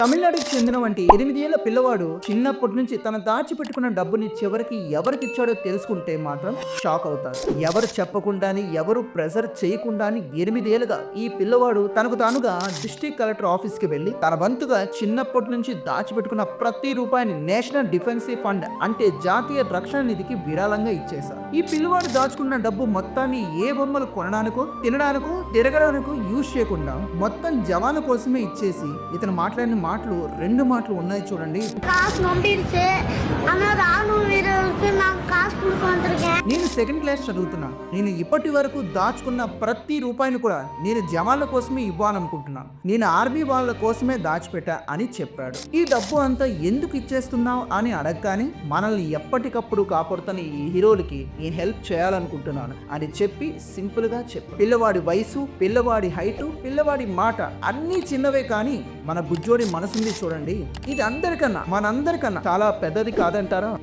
తమిళనాడుకి చెందిన వంటి 8 ఏళ్ల పిల్లవాడు చిన్నప్పటి నుంచి తన దాచిపెట్టుకున్న డబ్బుని చివరికి ఎవరికిచ్చాడో తెలుసుకుంటే మాత్రం షాక్ అవుతారు. ఎవరు చెప్పకుండాని, ఎవరు ప్రెజర్ చేయకుండాని 8 ఏళ్లుగా ఈ పిల్లవాడు తనకు తానుగా డిస్ట్రిక్ట్ కలెక్టర్ ఆఫీస్కి వెళ్లి తన వంతుగా చిన్నప్పటి నుంచి దాచిపెట్టుకున్న ప్రతి రూపాయిని నేషనల్ డిఫెన్సివ్ ఫండ్ అంటే జాతీయ రక్షణ నిధికి విరాళంగా ఇచ్చేశారు. ఈ పిల్లవాడు దాచుకున్న డబ్బు మొత్తాన్ని ఏ బొమ్మలు కొనడానికో, తినడానికో, తిరగడానికో యూజ్ చేయకుండా మొత్తం జవాను కోసమే ఇచ్చేసి ఇతను మాట్లాడిన మాటలు 2 మాటలు ఉన్నాయి చూడండి. నేను సెకండ్ క్లాస్ చదువుతున్నా. నేను ఇప్పటి వరకు దాచుకున్న ప్రతి రూపాయిని కూడా నేను జవాన్ల కోసమే ఇవ్వాలనుకుంటున్నాను. నేను ఆర్మీ వాళ్ళ కోసమే దాచిపెట్టా అని చెప్పాడు. ఈ డబ్బు అంతా ఎందుకు ఇచ్చేస్తున్నావు అని అడగగానే మనల్ని ఎప్పటికప్పుడు కాపాడుతున్న ఈ హీరోలకి నేను హెల్ప్ చేయాలనుకుంటున్నాను అని చెప్పి సింపుల్ గా చెప్పాడు. పిల్లవాడి వయసు, పిల్లవాడి హైటు, పిల్లవాడి మాట అన్నీ చిన్నవే, కానీ మన బుజ్జోడి మనసుంది చూడండి, ఇది మనందరికన్నా చాలా పెద్దది కాదంటారా?